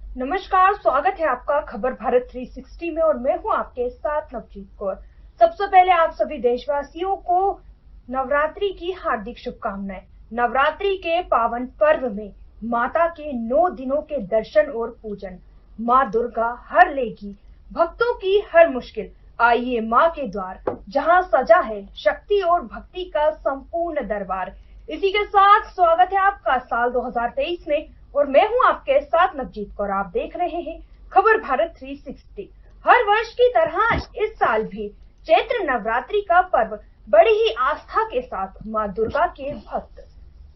नमस्कार, स्वागत है आपका खबर भारत 360 में और मैं हूं आपके साथ नवजीत कौर। सबसे पहले आप सभी देशवासियों को नवरात्रि की हार्दिक शुभकामनाएं। नवरात्रि के पावन पर्व में माता के 9 दिनों के दर्शन और पूजन। माँ दुर्गा हर लेगी भक्तों की हर मुश्किल। आइए माँ के द्वार, जहाँ सजा है शक्ति और भक्ति का संपूर्ण दरबार। इसी के साथ स्वागत है आपका साल 2023 में और मैं हूं आपके साथ नवजीत कौर। आप देख रहे हैं खबर भारत 360। हर वर्ष की तरह इस साल भी चैत्र नवरात्रि का पर्व बड़ी ही आस्था के साथ मां दुर्गा के भक्त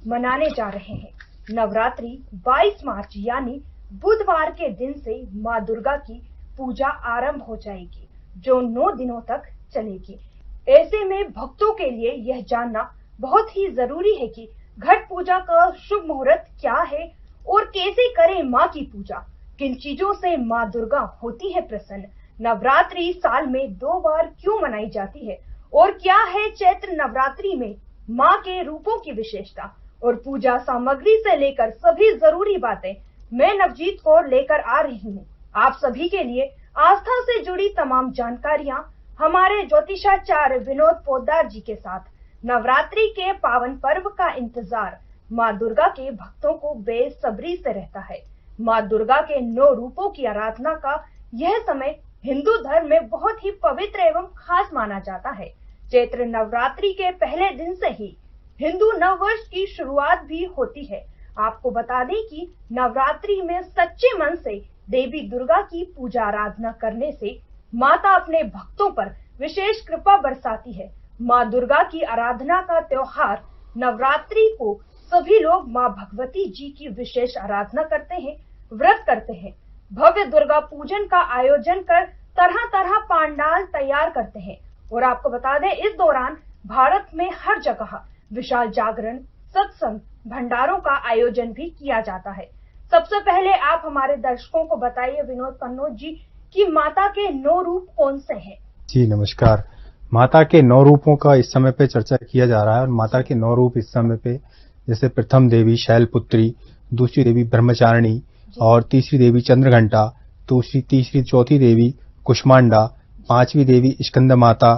मनाने जा रहे हैं। नवरात्रि 22 मार्च यानी बुधवार के दिन से मां दुर्गा की पूजा आरंभ हो जाएगी, जो 9 दिनों तक चलेगी। ऐसे में भक्तों के लिए यह जानना बहुत ही जरूरी है कि घट पूजा का शुभ मुहूर्त क्या है और कैसे करें माँ की पूजा। किन चीजों से माँ दुर्गा होती है प्रसन्न। नवरात्रि साल में 2 बार क्यों मनाई जाती है और क्या है चैत्र नवरात्रि में माँ के रूपों की विशेषता और पूजा सामग्री से लेकर सभी जरूरी बातें मैं नवजीत कौर लेकर आ रही हूँ आप सभी के लिए। आस्था से जुड़ी तमाम जानकारियां हमारे ज्योतिषाचार्य विनोद पोद्दार जी के साथ। नवरात्रि के पावन पर्व का इंतजार माँ दुर्गा के भक्तों को बेसब्री से रहता है। माँ दुर्गा के 9 रूपों की आराधना का यह समय हिंदू धर्म में बहुत ही पवित्र एवं खास माना जाता है। चैत्र नवरात्रि के पहले दिन से ही हिंदू नववर्ष की शुरुआत भी होती है। आपको बता दें कि नवरात्रि में सच्चे मन से देवी दुर्गा की पूजा आराधना करने से माता अपने भक्तों पर विशेष कृपा बरसाती है। माँ दुर्गा की आराधना का त्योहार नवरात्रि को सभी लोग माँ भगवती जी की विशेष आराधना करते हैं, व्रत करते हैं। भव्य दुर्गा पूजन का आयोजन कर तरह तरह पंडाल तैयार करते हैं। और आपको बता दें, इस दौरान भारत में हर जगह विशाल जागरण, सत्संग, भंडारों का आयोजन भी किया जाता है। सबसे पहले आप हमारे दर्शकों को बताइए विनोद कन्नौज जी कि माता के 9 रूप कौन से हैं। जी नमस्कार। माता के 9 रूपों का इस समय पे चर्चा किया जा रहा है और माता के 9 रूप इस समय पे जैसे प्रथम देवी शैलपुत्री, दूसरी देवी ब्रह्मचारिणी और तीसरी देवी चंद्रघंटा, तीसरी चौथी देवी कुष्मांडा, पांचवी देवी स्कंद माता,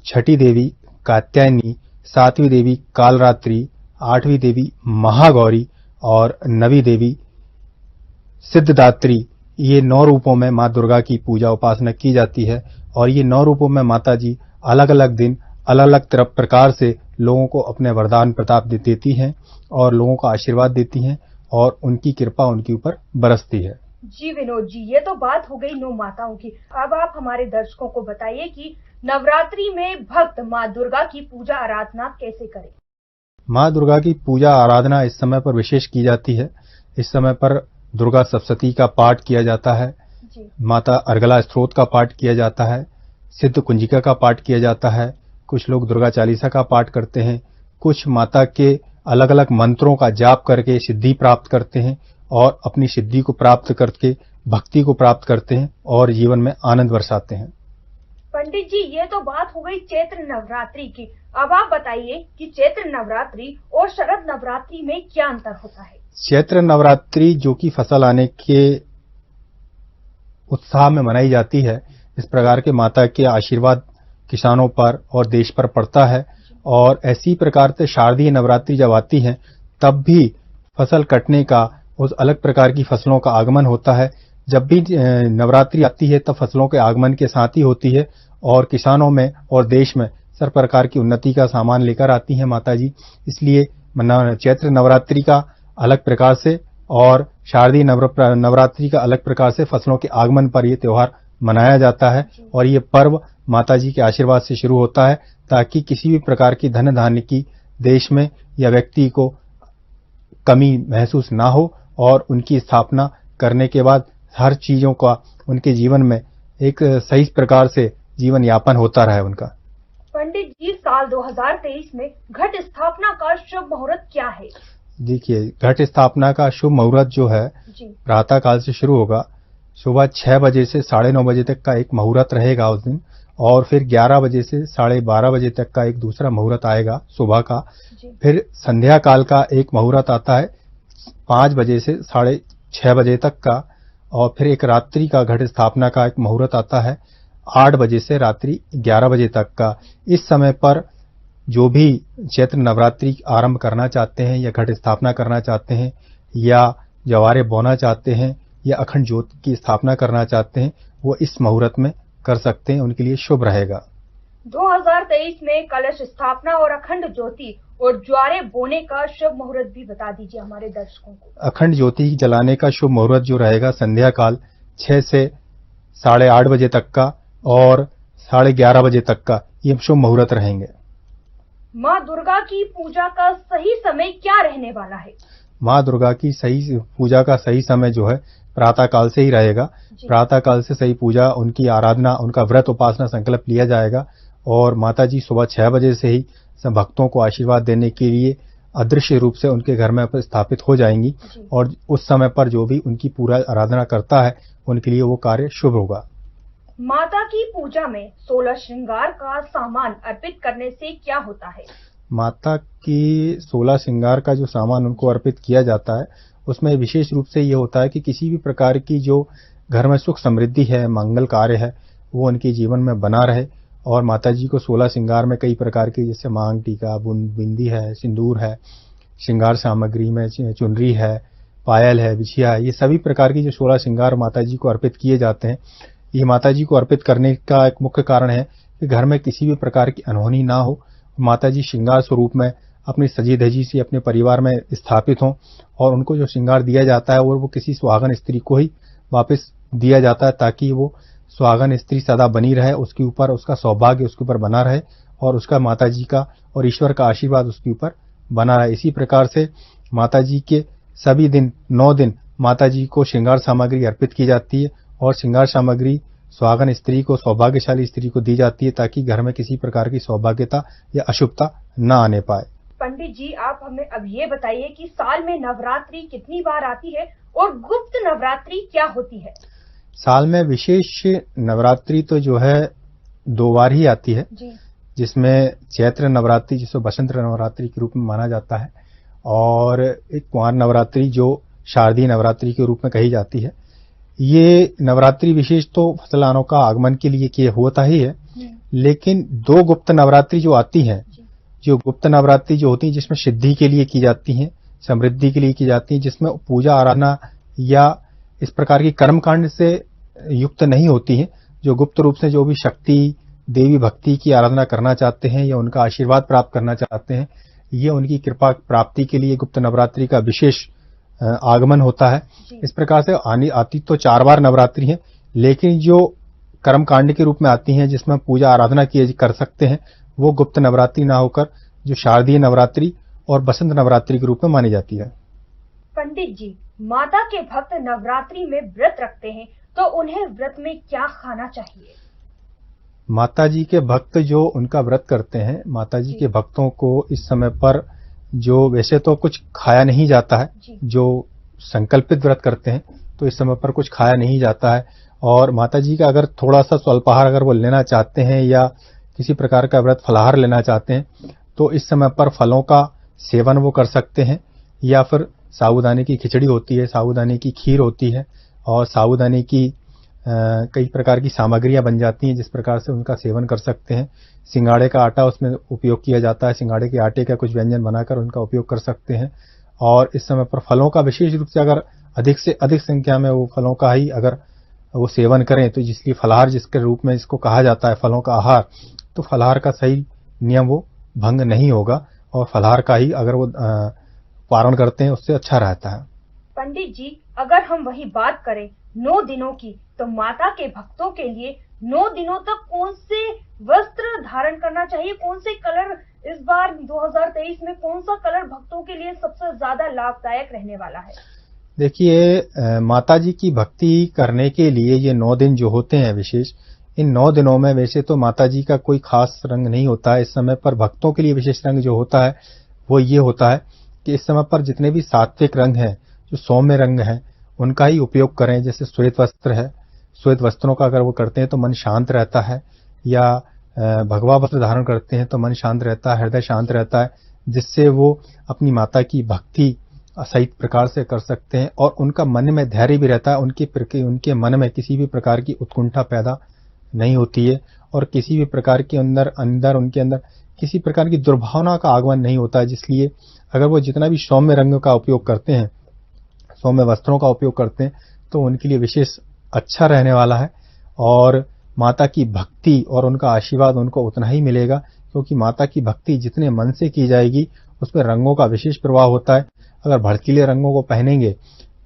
छठी देवी कात्यायनी, सातवीं देवी कालरात्रि, आठवीं देवी महागौरी और नवीं देवी सिद्धदात्री। ये 9 रूपों में माँ दुर्गा की पूजा उपासना की जाती है और ये 9 रूपों में माता जी अलग अलग दिन अलग अलग प्रकार से लोगों को अपने वरदान प्रताप देती हैं और लोगों को आशीर्वाद देती हैं और उनकी कृपा उनके ऊपर बरसती है। जी विनोद जी, ये तो बात हो गई 9 माताओं की। अब आप हमारे दर्शकों को बताइए कि नवरात्रि में भक्त माँ दुर्गा की पूजा आराधना कैसे करें। माँ दुर्गा की पूजा आराधना इस समय पर विशेष की जाती है। इस समय पर दुर्गा सप्तशती का पाठ किया जाता है, माता अर्गला स्तोत्र का पाठ किया जाता है, सिद्ध कुंजिका का पाठ किया जाता है, कुछ लोग दुर्गा चालीसा का पाठ करते हैं, कुछ माता के अलग अलग मंत्रों का जाप करके सिद्धि प्राप्त करते हैं और अपनी सिद्धि को प्राप्त करके भक्ति को प्राप्त करते हैं और जीवन में आनंद बरसाते हैं। पंडित जी, ये तो बात हो गई चैत्र नवरात्रि की। अब आप बताइए कि चैत्र नवरात्रि और शरद नवरात्रि में क्या अंतर होता है। चैत्र नवरात्रि जो कि फसल आने के उत्साह में मनाई जाती है, इस प्रकार के माता के आशीर्वाद किसानों पर और देश पर पड़ता है और ऐसी प्रकार से शारदीय नवरात्रि जब आती है तब भी फसल कटने का उस अलग प्रकार की फसलों का आगमन होता है। जब भी नवरात्रि आती है तब फसलों के आगमन के साथ ही होती है और किसानों में और देश में सर प्रकार की उन्नति का सामान लेकर आती है माता जी। इसलिए चैत्र नवरात्रि का अलग प्रकार से और शारदीय नवरात्रि का अलग प्रकार से फसलों के आगमन पर यह त्योहार मनाया जाता है और ये पर्व माता जी के आशीर्वाद से शुरू होता है ताकि किसी भी प्रकार की धन धान्य की देश में या व्यक्ति को कमी महसूस ना हो और उनकी स्थापना करने के बाद हर चीजों का उनके जीवन में एक सही प्रकार से जीवन यापन होता रहे उनका। पंडित जी, साल 2023 में घट स्थापना का शुभ मुहूर्त क्या है। देखिए, घट स्थापना का शुभ मुहूर्त जो है प्रातः काल से शुरू होगा। सुबह 6 बजे से 9:30 बजे तक का एक मुहूर्त रहेगा उस दिन और फिर 11 बजे से 12:30 बजे तक का एक दूसरा मुहूर्त आएगा सुबह का। फिर संध्या काल का एक मुहूर्त आता है 5 बजे से 6:30 बजे तक का और फिर एक रात्रि का घट स्थापना का एक मुहूर्त आता है 8 बजे से रात्रि 11 बजे तक का। इस समय पर जो भी चैत्र नवरात्रि आरंभ करना चाहते हैं या घट स्थापना करना चाहते हैं या जवारे बोना चाहते हैं या अखंड ज्योति की स्थापना करना चाहते हैं, वो इस मुहूर्त में कर सकते हैं, उनके लिए शुभ रहेगा। 2023 में कलश स्थापना और अखंड ज्योति और ज्वारे बोने का शुभ मुहूर्त भी बता दीजिए हमारे दर्शकों को। अखंड ज्योति जलाने का शुभ मुहूर्त जो रहेगा संध्या काल 6 से 8:30 बजे तक का और 11:30 बजे तक का, ये शुभ मुहूर्त रहेंगे। माँ दुर्गा की पूजा का सही समय क्या रहने वाला है? माँ दुर्गा की सही पूजा का सही समय जो है प्रातः काल से ही रहेगा। प्रातः काल से सही पूजा, उनकी आराधना, उनका व्रत उपासना संकल्प लिया जाएगा और माता जी सुबह 6 बजे से ही सब भक्तों को आशीर्वाद देने के लिए अदृश्य रूप से उनके घर में स्थापित हो जाएंगी और उस समय पर जो भी उनकी पूरा आराधना करता है उनके लिए वो कार्य शुभ होगा। माता की पूजा में 16 श्रृंगार का सामान अर्पित करने से क्या होता है? माता की 16 श्रृंगार का जो सामान उनको अर्पित किया जाता है उसमें विशेष रूप से ये होता है कि किसी भी प्रकार की जो घर में सुख समृद्धि है, मंगल कार्य है, वो उनके जीवन में बना रहे। और माता जी को 16 श्रृंगार में कई प्रकार की, जैसे मांग टीका, बिंदी है, सिंदूर है, श्रृंगार सामग्री में चुनरी है, पायल है, बिछिया है, ये सभी प्रकार की जो 16 श्रृंगार माता जी को अर्पित किए जाते हैं। ये माता जी को अर्पित करने का एक मुख्य कारण है कि घर में किसी भी प्रकार की अनहोनी ना हो, माता जी श्रृंगार स्वरूप में अपनी सजी धजी से अपने परिवार में स्थापित हों और उनको जो श्रृंगार दिया जाता है और वो किसी सुहागन स्त्री को ही वापस दिया जाता है ताकि वो सुहागन स्त्री सदा बनी रहे, उसके ऊपर उसका सौभाग्य उसके ऊपर बना रहे और उसका माता जी का और ईश्वर का आशीर्वाद उसके ऊपर बना रहे। इसी प्रकार से माता जी के सभी दिन 9 दिन माता जी को श्रृंगार सामग्री अर्पित की जाती है और श्रृंगार सामग्री सुहागन स्त्री को, सौभाग्यशाली स्त्री को दी जाती है ताकि घर में किसी प्रकार की सौभाग्यता या अशुभता न आने पाए। पंडित जी, आप हमें अब ये बताइए कि साल में नवरात्रि कितनी बार आती है और गुप्त नवरात्रि क्या होती है? साल में विशेष नवरात्रि तो जो है 2 बार ही आती है, जिसमें चैत्र नवरात्रि जिसे बसंत नवरात्रि के रूप में माना जाता है और एक कुंवार नवरात्रि जो शारदीय नवरात्रि के रूप में कही जाती है। ये नवरात्रि विशेष तो फसलानों का आगमन के लिए होता ही है, लेकिन 2 गुप्त नवरात्रि जो आती हैं, जो गुप्त नवरात्रि जो होती है जिसमें सिद्धि के लिए की जाती हैं, समृद्धि के लिए की जाती है, जिसमें पूजा आराधना या इस प्रकार की कर्मकांड से युक्त नहीं होती है, जो गुप्त रूप से जो भी शक्ति देवी भक्ति की आराधना करना चाहते हैं या उनका आशीर्वाद प्राप्त करना चाहते हैं, ये उनकी कृपा प्राप्ति के लिए गुप्त नवरात्रि का विशेष आगमन होता है। इस प्रकार से आती तो 4 बार नवरात्रि है, लेकिन जो कर्मकांड के रूप में आती हैं जिसमें पूजा आराधना कर सकते हैं, वो गुप्त नवरात्रि ना होकर जो शारदीय नवरात्रि और बसंत नवरात्रि के रूप में मानी जाती है। पंडित जी, माता के भक्त नवरात्रि में व्रत रखते हैं तो उन्हें व्रत में क्या खाना चाहिए? माता जी के भक्त जो उनका व्रत करते हैं, माता जी के भक्तों को इस समय पर जो वैसे तो कुछ खाया नहीं जाता है, जो संकल्पित व्रत करते हैं तो इस समय पर कुछ खाया नहीं जाता है और माता जी का अगर थोड़ा सा स्वल्पाहार अगर वो लेना चाहते हैं या किसी प्रकार का व्रत फलाहार लेना चाहते हैं तो इस समय पर फलों का सेवन वो कर सकते हैं या फिर साबूदाने की खिचड़ी होती है, साबूदाने की खीर होती है और साबूदाने की कई प्रकार की सामग्रियां बन जाती हैं जिस प्रकार से उनका सेवन कर सकते हैं। सिंगाड़े का आटा उसमें उपयोग किया जाता है, सिंगाड़े के आटे का कुछ व्यंजन बनाकर उनका उपयोग कर सकते हैं और इस समय पर फलों का विशेष रूप से अगर अधिक से अधिक संख्या में वो फलों का ही अगर वो सेवन करें तो जिसलिए फलाहार जिसके रूप में इसको कहा जाता है, फलों का आहार, तो फलाहार का सही नियम वो भंग नहीं होगा और फलाहार का ही अगर वो पारण करते हैं उससे अच्छा रहता है। पंडित जी, अगर हम वही बात करें 9 दिनों की, तो माता के भक्तों के लिए 9 दिनों तक कौन से वस्त्र धारण करना चाहिए? कौन से कलर इस बार 2023 में कौन सा कलर भक्तों के लिए सबसे ज्यादा लाभदायक रहने वाला है? देखिए, माता जी की भक्ति करने के लिए ये 9 दिन जो होते हैं विशेष, इन 9 दिनों में वैसे तो माता जी का कोई खास रंग नहीं होता है। इस समय पर भक्तों के लिए विशेष रंग जो होता है वो ये होता है कि इस समय पर जितने भी सात्विक रंग हैं, जो सौम्य रंग हैं, उनका ही उपयोग करें। जैसे श्वेत वस्त्र है, श्वेत वस्त्रों का अगर वो करते हैं तो मन शांत रहता है, या भगवा वस्त्र धारण करते हैं तो मन शांत रहता है, हृदय शांत रहता है, जिससे वो अपनी माता की भक्ति सही प्रकार से कर सकते हैं और उनका मन में धैर्य भी रहता है, उनके मन में किसी भी प्रकार की उत्कंठा पैदा नहीं होती है और किसी भी प्रकार के उनके अंदर किसी प्रकार की दुर्भावना का आगमन नहीं होता है। जिसलिए अगर वो जितना भी सौम्य रंग का उपयोग करते हैं, सौम्य वस्त्रों का उपयोग करते हैं, तो उनके लिए विशेष अच्छा रहने वाला है और माता की भक्ति और उनका आशीर्वाद उनको उतना ही मिलेगा, क्योंकि माता की भक्ति जितने मन से की जाएगी उसमें रंगों का विशेष प्रभाव होता है। अगर भड़कीले रंगों को पहनेंगे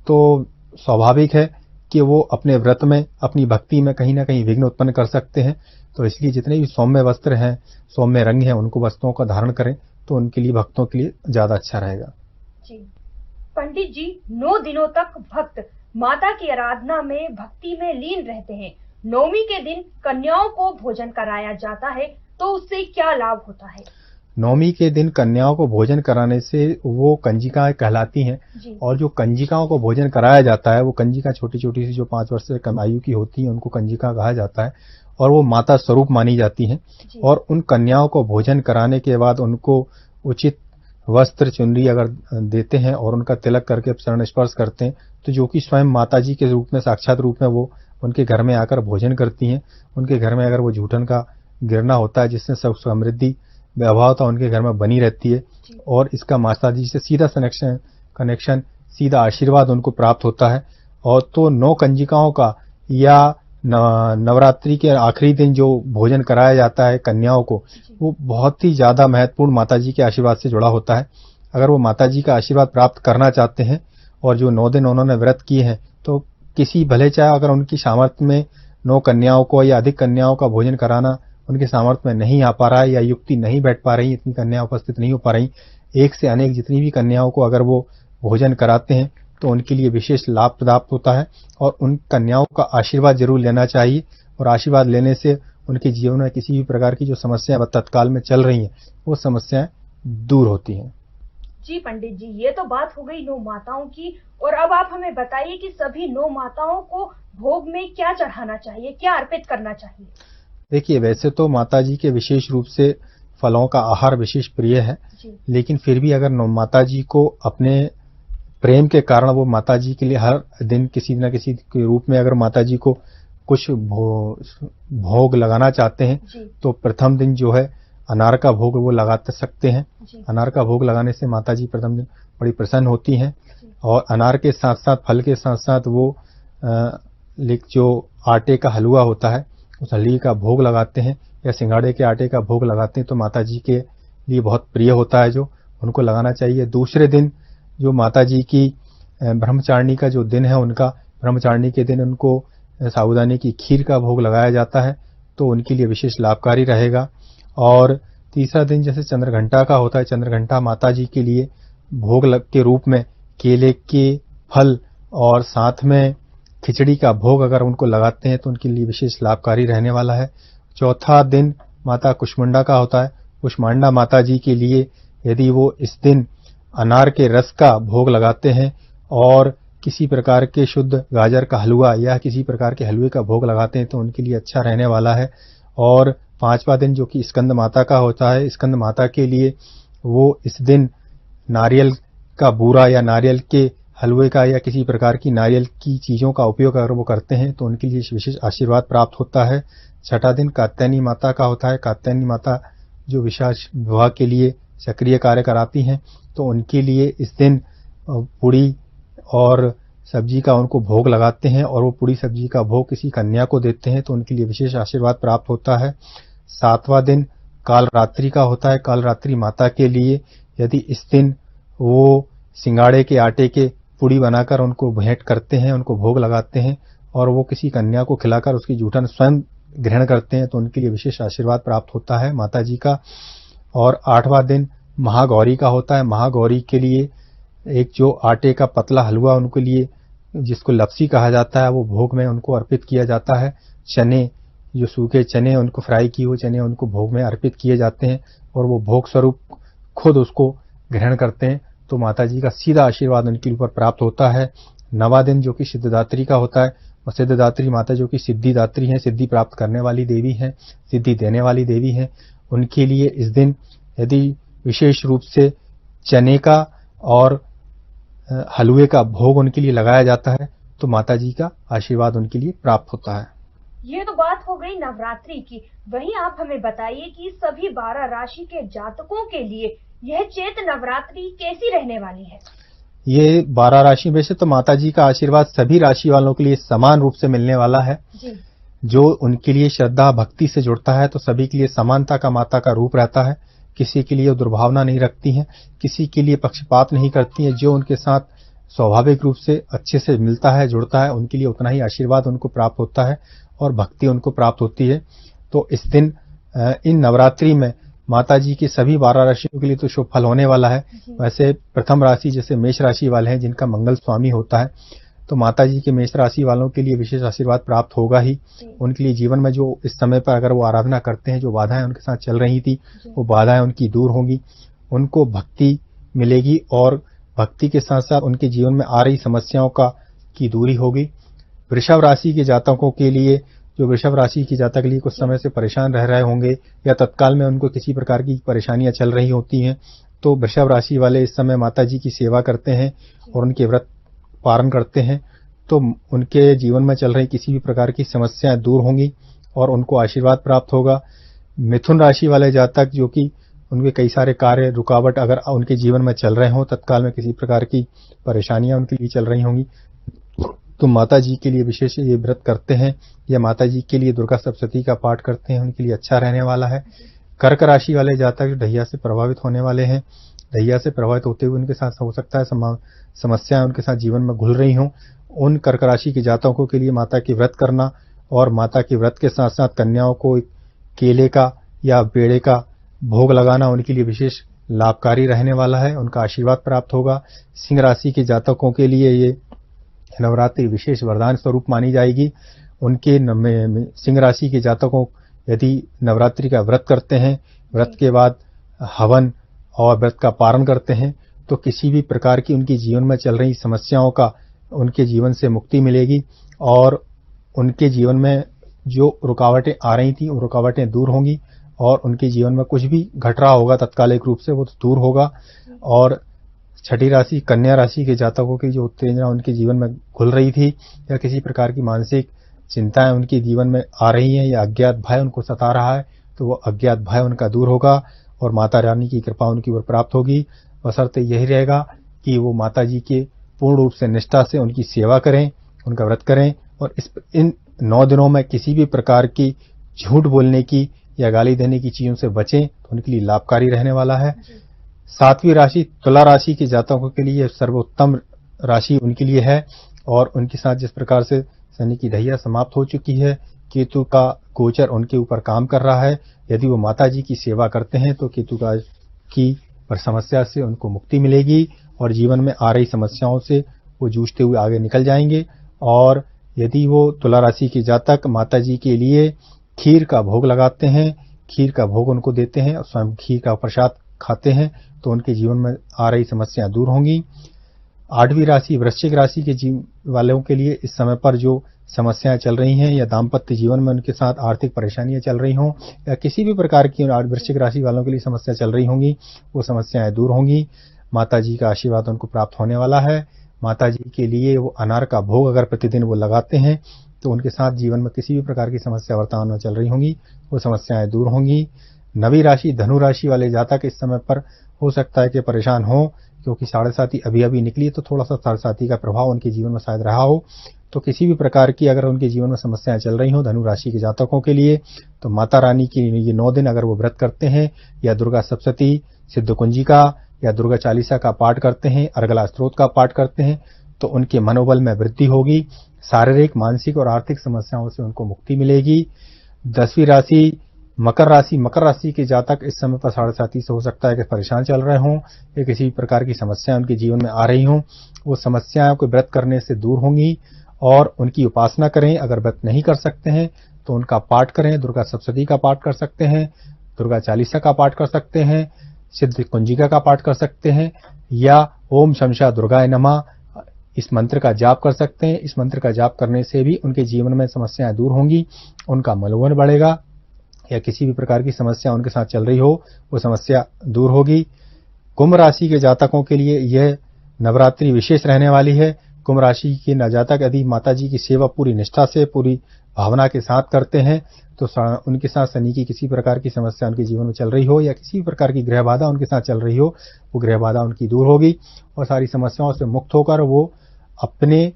तो स्वाभाविक है कि वो अपने व्रत में, अपनी भक्ति में कहीं ना कहीं विघ्न उत्पन्न कर सकते हैं। तो इसलिए जितने भी सौम्य वस्त्र हैं, सौम्य रंग हैं, उनको वस्त्रों का धारण करें तो उनके लिए, भक्तों के लिए ज्यादा अच्छा रहेगा। जी पंडित जी, 9 दिनों तक भक्त माता की आराधना में, भक्ति में लीन रहते हैं। नवमी के दिन कन्याओं को भोजन कराया जाता है, तो उससे क्या लाभ होता है? नवमी के दिन कन्याओं को भोजन कराने से वो कंजिकाएं कहलाती हैं और जो कंजिकाओं को भोजन कराया जाता है, वो कंजिका छोटी छोटी सी जो 5 वर्ष से कम आयु की होती है, उनको कंजिका कहा जाता है और वो माता स्वरूप मानी जाती हैं। और उन कन्याओं को भोजन कराने के बाद उनको उचित वस्त्र, चुनरी अगर देते हैं और उनका तिलक करके चरण स्पर्श करते हैं, तो जो कि स्वयं माता जी के रूप में, साक्षात रूप में वो उनके घर में आकर भोजन करती हैं। उनके घर में अगर वो जूठन का गिरना होता है जिससे सब समृद्धि व्यवहारता उनके घर में बनी रहती है और इसका माता जी से सीधा कनेक्शन, सीधा आशीर्वाद उनको प्राप्त होता है। और तो 9 कंजिकाओं का या नवरात्रि के आखिरी दिन जो भोजन कराया जाता है कन्याओं को, वो बहुत ही ज्यादा महत्वपूर्ण माता जी के आशीर्वाद से जुड़ा होता है। अगर वो माता जी का आशीर्वाद प्राप्त करना चाहते हैं और जो 9 दिन उन्होंने व्रत किए हैं, तो किसी भले चाहे अगर उनकी सामर्थ्य में 9 कन्याओं को या अधिक कन्याओं का भोजन कराना उनके सामर्थ्य में नहीं आ पा रहा है या युक्ति नहीं बैठ पा रही, इतनी कन्या उपस्थित नहीं हो पा रही, एक से अनेक जितनी भी कन्याओं को अगर वो भोजन कराते हैं तो उनके लिए विशेष लाभ प्राप्त होता है और उन कन्याओं का आशीर्वाद जरूर लेना चाहिए। और आशीर्वाद लेने से उनके जीवन में किसी भी प्रकार की जो समस्याएं तत्काल में चल रही हैं, वो समस्याएं दूर होती हैं। जी पंडित जी, ये तो बात हो गई 9 माताओं की, और अब आप हमें बताइए कि सभी 9 माताओं को भोग में क्या चढ़ाना चाहिए, क्या अर्पित करना चाहिए? देखिए, वैसे तो माता जी के विशेष रूप से फलों का आहार विशेष प्रिय है, लेकिन फिर भी अगर माता जी को अपने प्रेम के कारण वो माता जी के लिए हर दिन किसी न किसी के रूप में अगर माता जी को कुछ भोग लगाना चाहते हैं, तो प्रथम दिन जो है अनार का भोग वो लगा सकते हैं। अनार का भोग लगाने से माता जी प्रथम दिन बड़ी प्रसन्न होती हैं और अनार के साथ साथ, फल के साथ साथ वो जो आटे का हलवा होता है उस हलवे का भोग लगाते हैं या सिंगाड़े के आटे का भोग लगाते हैं, तो माता जी के लिए बहुत प्रिय होता है, जो उनको लगाना चाहिए। दूसरे दिन जो माता जी की ब्रह्मचारिणी का जो दिन है, उनका ब्रह्मचारिणी के दिन उनको साबूदाने की खीर का भोग लगाया जाता है, तो उनके लिए विशेष लाभकारी रहेगा। और तीसरा दिन जैसे चंद्रघंटा का होता है, चंद्रघंटा माता जी के लिए भोग के रूप में केले के फल और साथ में खिचड़ी का भोग अगर उनको लगाते हैं तो उनके लिए विशेष लाभकारी रहने वाला है। चौथा दिन माता कुष्मांडा का होता है। कुष्मांडा माता जी के लिए यदि वो इस दिन अनार के रस का भोग लगाते हैं और किसी प्रकार के शुद्ध गाजर का हलवा या किसी प्रकार के हलवे का भोग लगाते हैं तो उनके लिए अच्छा रहने वाला है। और 5वां दिन जो कि स्कंद माता का होता है, स्कंद माता के लिए वो इस दिन नारियल का बूरा या नारियल के हलवे का या किसी प्रकार की नारियल की चीजों का उपयोग अगर वो करते हैं तो उनके लिए विशेष आशीर्वाद प्राप्त होता है। 6वां दिन कात्यायनी माता का होता है। कात्यायनी माता जो विशेष विवाह के लिए सक्रिय कार्य कराती हैं, तो उनके लिए इस दिन पूड़ी और सब्जी का उनको भोग लगाते हैं और वो पूड़ी सब्जी का भोग किसी कन्या को देते हैं तो उनके लिए विशेष आशीर्वाद प्राप्त होता है। 7वां दिन काल रात्रि का होता है। काल रात्रि माता के लिए यदि इस दिन वो सिंगाड़े के आटे के पूड़ी बनाकर उनको भेंट करते हैं, उनको भोग लगाते हैं और वो किसी कन्या को खिलाकर उसकी जूठन स्वयं ग्रहण करते हैं तो उनके लिए विशेष आशीर्वाद प्राप्त होता है माता जी का। और 8वां दिन महागौरी का होता है। महागौरी के लिए एक जो आटे का पतला हलवा उनके लिए, जिसको लपसी कहा जाता है, वो भोग में उनको अर्पित किया जाता है। चने, जो सूखे चने, उनको फ्राई किए हुए चने उनको भोग में अर्पित किए जाते हैं और वो भोग स्वरूप खुद उसको ग्रहण करते हैं तो माता जी का सीधा आशीर्वाद उनके ऊपर प्राप्त होता है। 9वां दिन जो कि सिद्धिदात्री का होता है, और सिद्धिदात्री माता जो कि सिद्धिदात्री हैं, सिद्धि प्राप्त करने वाली देवी हैं, सिद्धि देने वाली देवी हैं, उनके लिए इस दिन यदि विशेष रूप से चने का और हलवे का भोग उनके लिए लगाया जाता है, तो माता जी का आशीर्वाद उनके लिए प्राप्त होता है। ये तो बात हो गई नवरात्रि की। वहीं आप हमें बताइए कि सभी 12 राशि के जातकों के लिए यह चैत्र नवरात्रि कैसी रहने वाली है? ये 12 राशि में से तो माता जी का आशीर्वाद सभी राशि वालों के लिए समान रूप से मिलने वाला है। जी। जो उनके लिए श्रद्धा भक्ति से जुड़ता है तो सभी के लिए समानता का माता का रूप रहता है। किसी के लिए दुर्भावना नहीं रखती हैं, किसी के लिए पक्षपात नहीं करती हैं। जो उनके साथ स्वाभाविक रूप से अच्छे से मिलता है, जुड़ता है, उनके लिए उतना ही आशीर्वाद उनको प्राप्त होता है और भक्ति उनको प्राप्त होती है। तो इस दिन इन नवरात्रि में माता जी के सभी 12 राशियों के लिए तो शुभ फल होने वाला है। वैसे प्रथम राशि जैसे मेष राशि वाले हैं, जिनका मंगल स्वामी होता है, तो माता जी के मेष राशि वालों के लिए विशेष आशीर्वाद प्राप्त होगा ही। उनके लिए जीवन में जो इस समय पर अगर वो आराधना करते हैं, जो बाधाएं उनके साथ चल रही थी, वो बाधाएं उनकी दूर होंगी, उनको भक्ति मिलेगी और भक्ति के साथ साथ उनके जीवन में आ रही समस्याओं की दूरी होगी। वृषभ राशि के जातकों के लिए, जो वृषभ राशि के जातक के लिए कुछ समय से परेशान रह रहे होंगे या तत्काल में उनको किसी प्रकार की परेशानियां चल रही होती हैं, तो वृषभ राशि वाले इस समय माता जी की सेवा करते हैं और उनके व्रत पारण करते हैं, तो उनके जीवन में चल रही किसी भी प्रकार की समस्याएं दूर होंगी और उनको आशीर्वाद प्राप्त होगा। मिथुन राशि वाले जातक, जो कि उनके कई सारे कार्य रुकावट अगर उनके जीवन में चल रहे हों, तत्काल में किसी प्रकार की परेशानियां उनके लिए चल रही होंगी, तो माता जी के लिए विशेष ये व्रत करते हैं या माता जी के लिए दुर्गा सप्तशती का पाठ करते हैं, उनके लिए अच्छा रहने वाला है। कर्क राशि वाले जातक जो ढैया से प्रभावित होने वाले हैं, ढैया से प्रभावित होते हुए उनके साथ हो सकता है समस्याएं उनके साथ जीवन में घुल रही हों, उन कर्क राशि के जातकों के लिए माता की व्रत करना और माता के व्रत के साथ साथ कन्याओं को केले का या बेड़े का भोग लगाना उनके लिए विशेष लाभकारी रहने वाला है, उनका आशीर्वाद प्राप्त होगा। सिंह राशि के जातकों के लिए ये नवरात्रि विशेष वरदान स्वरूप मानी जाएगी। उनके सिंह राशि के जातकों यदि नवरात्रि का व्रत करते हैं, व्रत के बाद हवन और व्रत का पारण करते हैं, तो किसी भी प्रकार की उनके जीवन में चल रही समस्याओं का उनके जीवन से मुक्ति मिलेगी और उनके जीवन में जो रुकावटें आ रही थी, वो रुकावटें दूर होंगी और उनके जीवन में कुछ भी घट रहा होगा तत्कालिक रूप से वो तो दूर होगा। और छठी राशि कन्या राशि के जातकों की जो उत्तेजना उनके जीवन में घुल रही थी या किसी प्रकार की मानसिक चिंताएं उनके जीवन में आ रही हैं या अज्ञात भय उनको सता रहा है, तो वो अज्ञात भय उनका दूर होगा और माता रानी की कृपा उनकी ओर प्राप्त होगी। बशर्ते यही रहेगा कि वो माता जी के पूर्ण रूप से निष्ठा से उनकी सेवा करें, उनका व्रत करें और इन 9 दिनों में किसी भी प्रकार की झूठ बोलने की या गाली देने की चीजों से बचें, तो उनके लिए लाभकारी रहने वाला है। 7वीं राशि तुला राशि के जातकों के लिए सर्वोत्तम राशि उनके लिए है और उनके साथ जिस प्रकार से शनि की ढैया समाप्त हो चुकी है, केतु का गोचर उनके ऊपर काम कर रहा है, यदि वो माता जी की सेवा करते हैं तो केतु की समस्या से उनको मुक्ति मिलेगी और जीवन में आ रही समस्याओं से वो जूझते हुए आगे निकल जाएंगे। और यदि वो तुला राशि के जातक माता जी के लिए खीर का भोग लगाते हैं, खीर का भोग उनको देते हैं और स्वयं खीर का प्रसाद खाते हैं, तो उनके जीवन में आ रही समस्याएं दूर होंगी। 8वीं राशि वृश्चिक राशि के वालों के लिए इस समय पर जो समस्याएं चल रही हैं या दाम्पत्य जीवन में उनके साथ आर्थिक परेशानियां चल रही हों या किसी भी प्रकार की वृश्चिक राशि वालों के लिए समस्या चल रही होंगी, वो समस्याएं दूर होंगी। माता जी का आशीर्वाद उनको प्राप्त होने वाला है। माता जी के लिए वो अनार का भोग अगर प्रतिदिन वो लगाते हैं, तो उनके साथ जीवन में किसी भी प्रकार की समस्या वर्तमान में चल रही होंगी, वो समस्याएं दूर होंगी। 9वीं राशि धनु राशि वाले जातक इस समय पर हो सकता है कि परेशान हो, क्योंकि 7.5 अभी निकली, तो थोड़ा सा 7.5 का प्रभाव उनके जीवन में शायद रहा हो। तो किसी भी प्रकार की अगर उनके जीवन में समस्याएं चल रही हो धनु राशि के जातकों के लिए, तो माता रानी की ये 9 दिन अगर वो व्रत करते हैं या दुर्गा सप्तशती, सिद्ध कुंजिका या दुर्गा चालीसा का पाठ करते हैं, अर्गला स्त्रोत का पाठ करते हैं, तो उनके मनोबल में वृद्धि होगी, शारीरिक मानसिक और आर्थिक समस्याओं से उनको मुक्ति मिलेगी। 10वीं राशि मकर राशि के जातक इस समय पर 7.5 से हो सकता है कि परेशान चल रहे हों या किसी भी प्रकार की समस्याएं उनके जीवन में आ रही हों, वो समस्याओं को व्रत करने से दूर होंगी और उनकी उपासना करें। अगर व्रत नहीं कर सकते हैं तो उनका पाठ करें, दुर्गा सप्तशती का पाठ कर सकते हैं, दुर्गा चालीसा का पाठ कर सकते हैं, सिद्ध कुंजिका का पाठ कर सकते हैं या ओम शमशा दुर्गाय नमः इस मंत्र का जाप कर सकते हैं। इस मंत्र का जाप करने से भी उनके जीवन में समस्याएं दूर होंगी, उनका मनोबल बढ़ेगा या किसी भी प्रकार की समस्या उनके साथ चल रही हो वो समस्या दूर होगी। कुंभ राशि के जातकों के लिए यह नवरात्रि विशेष रहने वाली है। कुंभ राशि के जातक यदि माता जी की सेवा पूरी निष्ठा से, पूरी भावना के साथ करते हैं तो उनके साथ शनि की किसी प्रकार की समस्या उनके जीवन में चल रही हो या किसी प्रकार की ग्रह बाधा उनके साथ चल रही हो, वो ग्रह बाधा उनकी दूर होगी और सारी समस्याओं से मुक्त होकर वो अपने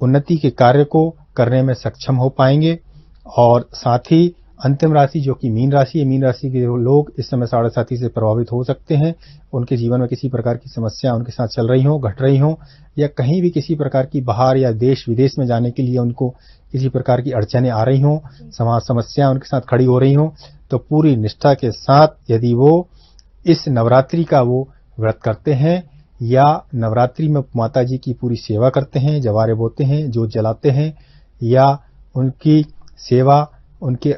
उन्नति के कार्य को करने में सक्षम हो पाएंगे। और साथ ही अंतिम राशि जो कि मीन राशि है, मीन राशि के लोग इस समय साढ़े साथी से प्रभावित हो सकते हैं। उनके जीवन में किसी प्रकार की समस्या उनके साथ चल रही हो, घट रही हो, या कहीं भी किसी प्रकार की बाहर या देश विदेश में जाने के लिए उनको किसी प्रकार की अड़चनें आ रही हो, समाज समस्या उनके साथ खड़ी हो रही हो, तो पूरी निष्ठा के साथ यदि वो इस नवरात्रि का वो व्रत करते हैं या नवरात्रि में माता जी की पूरी सेवा करते हैं, जवारे बोते हैं, जोत जलाते हैं, या उनकी सेवा उनके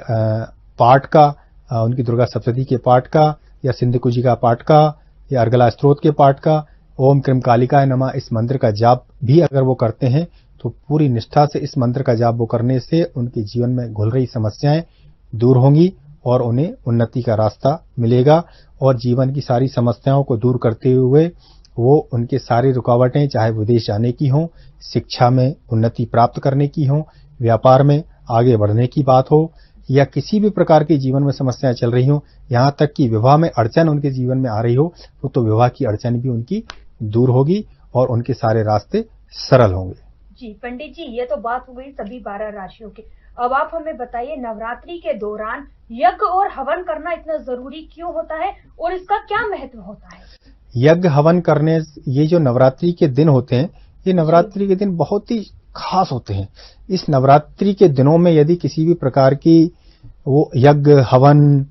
पाठ का, उनकी दुर्गा सप्तशती के पाठ का, या सिंधुकुजी का पाठ का, या अर्गला स्त्रोत के पाठ का, ओम क्रीम कालिकाय नमः इस मंत्र का जाप भी अगर वो करते हैं तो पूरी निष्ठा से इस मंत्र का जाप वो करने से उनके जीवन में घुल रही समस्याएं दूर होंगी और उन्हें उन्नति का रास्ता मिलेगा और जीवन की सारी समस्याओं को दूर करते हुए वो उनके सारी रुकावटें, चाहे विदेश जाने की हों, शिक्षा में उन्नति प्राप्त करने की हों, व्यापार में आगे बढ़ने की बात हो, या किसी भी प्रकार की जीवन में समस्याएं चल रही हो, यहाँ तक कि विवाह में अड़चन उनके जीवन में आ रही हो तो विवाह की अड़चन भी उनकी दूर होगी और उनके सारे रास्ते सरल होंगे। जी पंडित जी, ये तो बात हो गई सभी 12 राशियों की। अब आप हमें बताइए, नवरात्रि के दौरान यज्ञ और हवन करना इतना जरूरी क्यों होता है और इसका क्या महत्व होता है? यज्ञ हवन करने, ये जो नवरात्रि के दिन होते हैं, ये नवरात्रि के दिन बहुत ही खास होते हैं। इस नवरात्रि के दिनों में यदि किसी भी प्रकार की वो यज्ञ हवन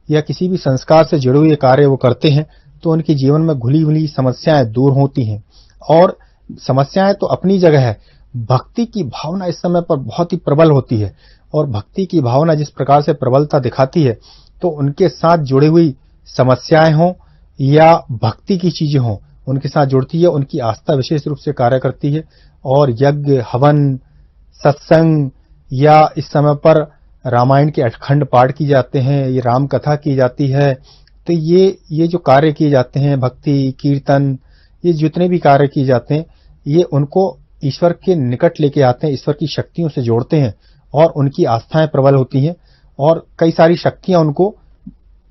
या किसी भी संस्कार से जुड़े हुए कार्य वो करते हैं तो उनके जीवन में घुली हुई समस्याएं दूर होती हैं। और समस्याएं तो अपनी जगह है, भक्ति की भावना इस समय पर बहुत ही प्रबल होती है और भक्ति की भावना जिस प्रकार से प्रबलता दिखाती है तो उनके साथ जुड़ी हुई समस्याएं हों या भक्ति की चीजें हों, उनके साथ जुड़ती है, उनकी आस्था विशेष रूप से कार्य करती है। और यज्ञ हवन, सत्संग, या इस समय पर रामायण के अखंड पाठ किए जाते हैं, ये राम कथा की जाती है, तो ये जो कार्य किए जाते हैं, भक्ति कीर्तन, ये जितने भी कार्य किए जाते हैं, ये उनको ईश्वर के निकट लेके आते हैं, ईश्वर की शक्तियों से जोड़ते हैं और उनकी आस्थाएं प्रबल होती हैं और कई सारी शक्तियां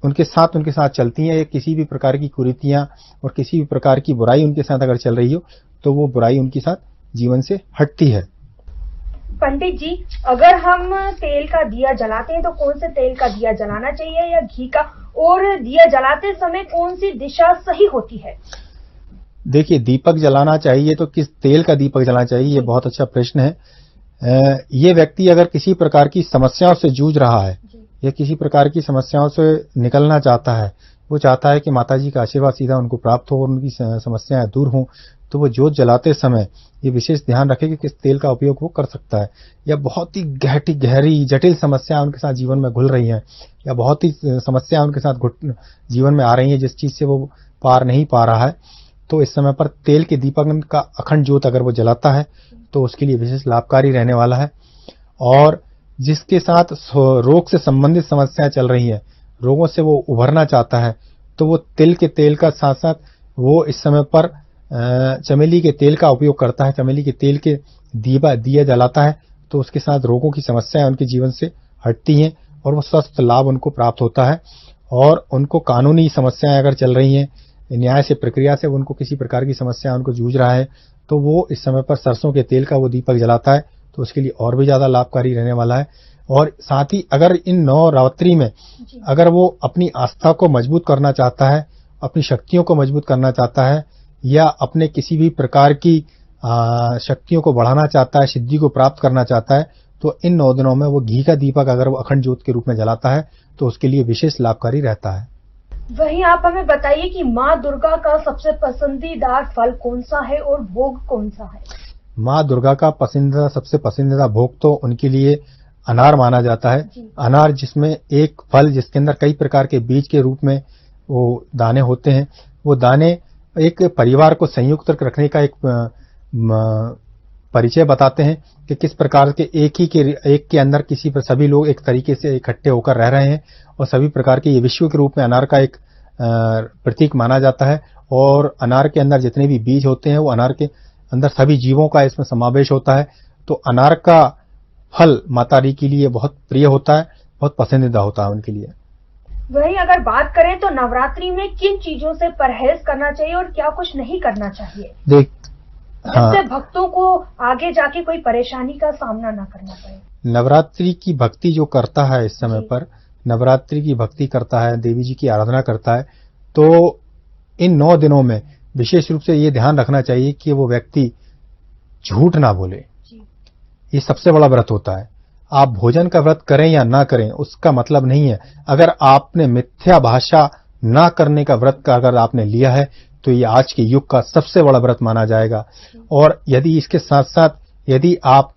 उनके साथ चलती हैं। किसी भी प्रकार की कुरीतियां और किसी भी प्रकार की बुराई उनके साथ अगर चल रही हो तो वो बुराई उनके साथ जीवन से हटती है। पंडित जी, अगर हम तेल का दिया जलाते हैं तो कौन से तेल का दिया जलाना चाहिए या घी का, और दिया जलाते समय कौन सी दिशा सही होती है? देखिए, दीपक जलाना चाहिए तो किस तेल का दीपक जलाना चाहिए, ये बहुत अच्छा प्रश्न है। ये व्यक्ति अगर किसी प्रकार की समस्याओं से जूझ रहा है या किसी प्रकार की समस्याओं से निकलना चाहता है, वो चाहता है कि माताजी का आशीर्वाद सीधा उनको प्राप्त हो और उनकी समस्याएं दूर हों, तो वो जोत जलाते समय ये विशेष ध्यान रखे कि किस तेल का उपयोग वो कर सकता है। या बहुत ही गहरी जटिल समस्या उनके साथ जीवन में घुल रही हैं या बहुत ही समस्या उनके साथ जीवन में आ रही है जिस चीज से वो पार नहीं पा रहा है, तो इस समय पर तेल के दीपक का अखंड जोत अगर वो जलाता है तो उसके लिए विशेष लाभकारी रहने वाला है। और जिसके साथ रोग से संबंधित समस्याएं चल रही हैं, रोगों से वो उभरना चाहता है, तो वो तिल के तेल का साथ साथ वो इस समय पर चमेली के तेल का उपयोग करता है, चमेली के तेल के दिया जलाता है, तो उसके साथ रोगों की समस्याएं उनके जीवन से हटती हैं और वो स्वस्थ लाभ उनको प्राप्त होता है। और उनको कानूनी समस्याएं अगर चल रही हैं, न्याय से प्रक्रिया से उनको किसी प्रकार की समस्या उनको जूझ रहा है, तो वो इस समय पर सरसों के तेल का वो दीपक जलाता है तो उसके लिए और भी ज्यादा लाभकारी रहने वाला है। और साथ ही अगर इन नवरात्रि में अगर वो अपनी आस्था को मजबूत करना चाहता है, अपनी शक्तियों को मजबूत करना चाहता है या अपने किसी भी प्रकार की शक्तियों को बढ़ाना चाहता है, सिद्धि को प्राप्त करना चाहता है, तो इन 9 दिनों में वो घी का दीपक अगर वो अखंड ज्योत के रूप में जलाता है तो उसके लिए विशेष लाभकारी रहता है। वहीं आप हमें बताइए कि माँ दुर्गा का सबसे पसंदीदा फल कौन सा है और भोग कौन सा है? माँ दुर्गा का सबसे पसंदीदा भोग तो उनके लिए अनार माना जाता है। अनार जिसमें एक फल जिसके अंदर कई प्रकार के बीज के रूप में वो दाने होते हैं, वो दाने एक परिवार को संयुक्त रखने का एक परिचय बताते हैं कि किस प्रकार के एक के अंदर किसी पर सभी लोग एक तरीके से इकट्ठे होकर रह रहे हैं और सभी प्रकार के ये विश्व के रूप में अनार का एक प्रतीक माना जाता है। और अनार के अंदर जितने भी बीज होते हैं वो अनार के अंदर सभी जीवों का इसमें समावेश होता है। तो अनार का फल माता रानी के लिए बहुत प्रिय होता है, बहुत पसंदीदा होता है उनके लिए। वही अगर बात करें तो नवरात्रि में किन चीजों से परहेज करना चाहिए और क्या कुछ नहीं करना चाहिए, जिससे भक्तों को आगे जाके कोई परेशानी का सामना ना करना पड़े। नवरात्रि की भक्ति जो करता है इस समय पर नवरात्रि की भक्ति करता है, देवी जी की आराधना करता है, तो इन 9 दिनों में विशेष रूप से ये ध्यान रखना चाहिए कि वो व्यक्ति झूठ ना बोले। ये सबसे बड़ा व्रत होता है। आप भोजन का व्रत करें या ना करें उसका मतलब नहीं है। अगर आपने मिथ्या भाषा ना करने का व्रत का अगर आपने लिया है तो ये आज के युग का सबसे बड़ा व्रत माना जाएगा। और यदि इसके साथ साथ यदि आप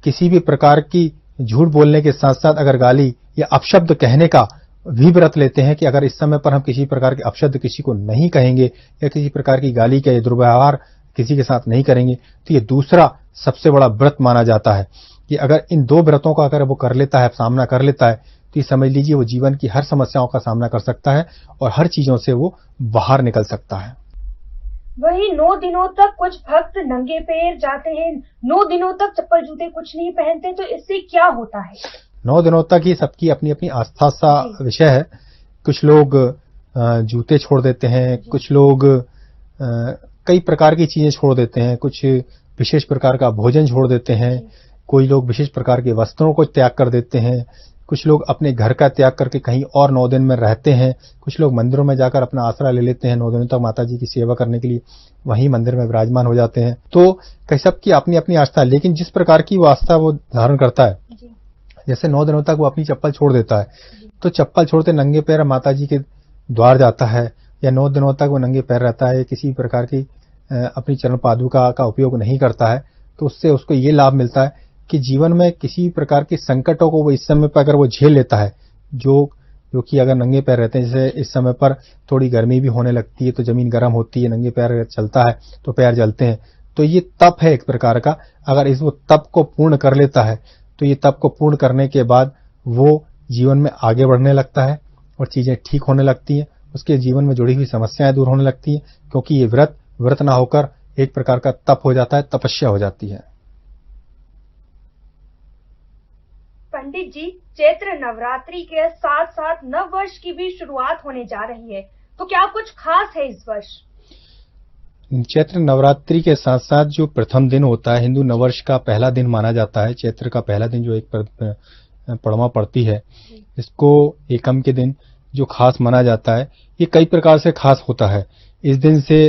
किसी भी प्रकार की झूठ बोलने के साथ साथ अगर गाली या अपशब्द कहने का भी व्रत लेते हैं कि अगर इस समय पर हम किसी प्रकार के अपशब्द किसी को नहीं कहेंगे या किसी प्रकार की गाली का दुर्व्यवहार किसी के साथ नहीं करेंगे तो ये दूसरा सबसे बड़ा व्रत माना जाता है। कि अगर इन 2 व्रतों का अगर वो कर लेता है, सामना कर लेता है, तो ये समझ लीजिए वो जीवन की हर समस्याओं का सामना कर सकता है और हर चीजों से वो बाहर निकल सकता है। वही 9 दिनों तक कुछ भक्त नंगे पैर जाते हैं, 9 दिनों तक चप्पल जूते कुछ नहीं पहनते, तो इससे क्या होता है? 9 दिनों तक ही सबकी अपनी अपनी आस्था सा विषय है। कुछ लोग जूते छोड़ देते हैं, कुछ लोग कई प्रकार की चीजें छोड़ देते हैं, कुछ विशेष प्रकार का भोजन छोड़ देते हैं, कोई लोग विशेष प्रकार के वस्त्रों को त्याग कर देते हैं, कुछ लोग अपने घर का त्याग करके कहीं और 9 दिन में रहते हैं, कुछ लोग मंदिरों में जाकर अपना आसरा ले लेते हैं 9 दिनों तक माता जी की सेवा करने के लिए वहीं मंदिर में विराजमान हो जाते हैं। तो कई सबकी अपनी अपनी आस्था है, लेकिन जिस प्रकार की वो आस्था वो धारण करता है, जैसे 9 दिनों तक वो अपनी चप्पल छोड़ देता है तो चप्पल छोड़ते नंगे पैर माता जी के द्वार जाता है या 9 दिनों तक वो नंगे पैर रहता है, किसी प्रकार की अपनी चरण पादुका का उपयोग नहीं करता है, तो उससे उसको ये लाभ मिलता है कि जीवन में किसी प्रकार के संकटों को वो इस समय पर अगर वो झेल लेता है, जो कि अगर नंगे पैर रहते हैं, जैसे इस समय पर थोड़ी गर्मी भी होने लगती है तो जमीन गर्म होती है, नंगे पैर चलता है तो पैर जलते हैं, तो ये तप है एक प्रकार का। अगर इस वो तप को पूर्ण कर लेता है तो ये तप को पूर्ण करने के बाद वो जीवन में आगे बढ़ने लगता है और चीजें ठीक होने लगती हैं, उसके जीवन में जुड़ी हुई समस्याएं दूर होने लगती हैं, क्योंकि ये व्रत ना होकर एक प्रकार का तप हो जाता है, तपस्या हो जाती है। पंडित जी, चैत्र नवरात्रि के साथ साथ नव वर्ष की भी शुरुआत होने जा रही है, तो क्या कुछ खास है इस वर्ष? चैत्र नवरात्रि के साथ साथ जो प्रथम दिन होता है, हिंदू नववर्ष का पहला दिन माना जाता है, चैत्र का पहला दिन जो एक पड़वा पड़ती है, इसको एकम के दिन जो खास माना जाता है, ये कई प्रकार से खास होता है। इस दिन से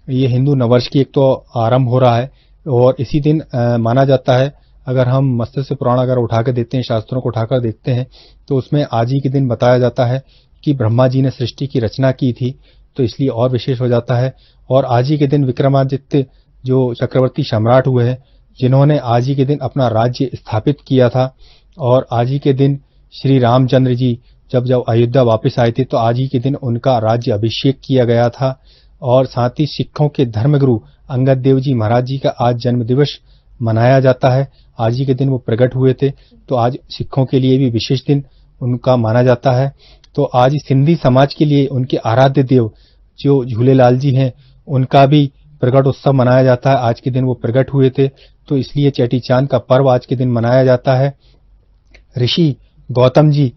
ये हिंदू नववर्ष की एक तो आरंभ हो रहा है और इसी दिन माना जाता है। अगर हम मत्स्य पुराण अगर उठा कर देखते हैं, शास्त्रों को उठाकर देखते हैं, तो उसमें आज ही के दिन बताया जाता है कि ब्रह्मा जी ने सृष्टि की रचना की थी, तो इसलिए और विशेष हो जाता है। और आज ही के दिन विक्रमादित्य जो चक्रवर्ती सम्राट हुए हैं, जिन्होंने आज ही के दिन अपना राज्य स्थापित किया था, और आज ही के दिन श्री रामचंद्र जी जब अयोध्या वापस आए थे तो आज ही के दिन उनका राज्य अभिषेक किया गया था। और साथ ही सिखों के धर्मगुरु अंगद देव जी महाराज जी का आज जन्म दिवस मनाया जाता है। आज ही के दिन वो प्रकट हुए थे, तो आज सिखों के लिए भी विशेष दिन उनका माना जाता है। तो आज सिंधी समाज के लिए उनके आराध्य देव जो झूलेलाल जी हैं, उनका भी प्रकट उत्सव मनाया जाता है। आज के दिन वो प्रकट हुए थे, तो इसलिए चेटी चांद का पर्व आज के दिन मनाया जाता है। ऋषि गौतम जी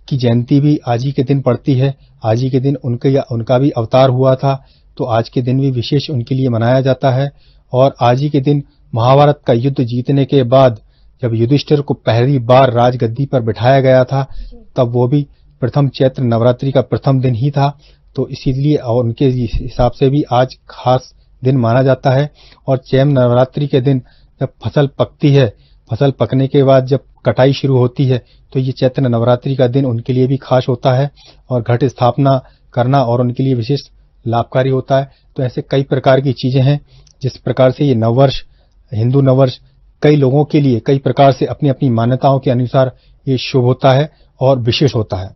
की जयंती भी आज ही के दिन पड़ती है। आज ही के दिन उनका भी अवतार हुआ था, तो आज के दिन भी विशेष उनके लिए मनाया जाता है। और आज ही के दिन महाभारत का युद्ध जीतने के बाद जब युधिष्ठिर को पहली बार राजगद्दी पर बिठाया गया था, तब वो भी प्रथम चैत्र नवरात्रि का प्रथम दिन ही था, तो इसीलिए और उनके हिसाब से भी आज खास दिन माना जाता है। और चैत्र नवरात्रि के दिन जब फसल पकती है, फसल पकने के बाद जब कटाई शुरू होती है, तो ये चैत्र नवरात्रि का दिन उनके लिए भी खास होता है और घट स्थापना करना और उनके लिए विशेष लाभकारी होता है। तो ऐसे कई प्रकार की चीजें हैं जिस प्रकार से ये नववर्ष, हिंदू नववर्ष कई लोगों के लिए कई प्रकार से अपनी अपनी मान्यताओं के अनुसार ये शुभ होता है और विशेष होता है।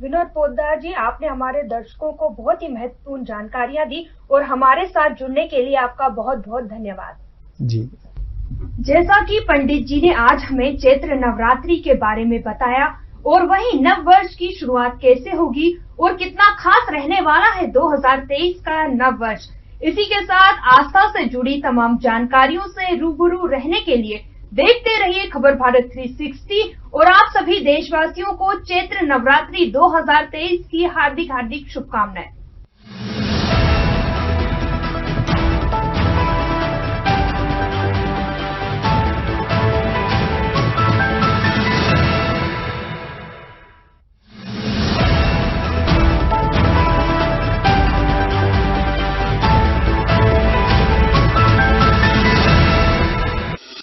विनोद पोद्दार जी, आपने हमारे दर्शकों को बहुत ही महत्वपूर्ण जानकारियां दी और हमारे साथ जुड़ने के लिए आपका बहुत बहुत धन्यवाद जी। जैसा कि पंडित जी ने आज हमें चैत्र नवरात्रि के बारे में बताया और वहीं नव वर्ष की शुरुआत कैसे होगी और कितना खास रहने वाला है 2023 का नव वर्ष। इसी के साथ आस्था से जुड़ी तमाम जानकारियों से रूबरू रहने के लिए देखते रहिए खबर भारत 360 और आप सभी देशवासियों को चैत्र नवरात्रि 2023 की हार्दिक शुभकामनाएं।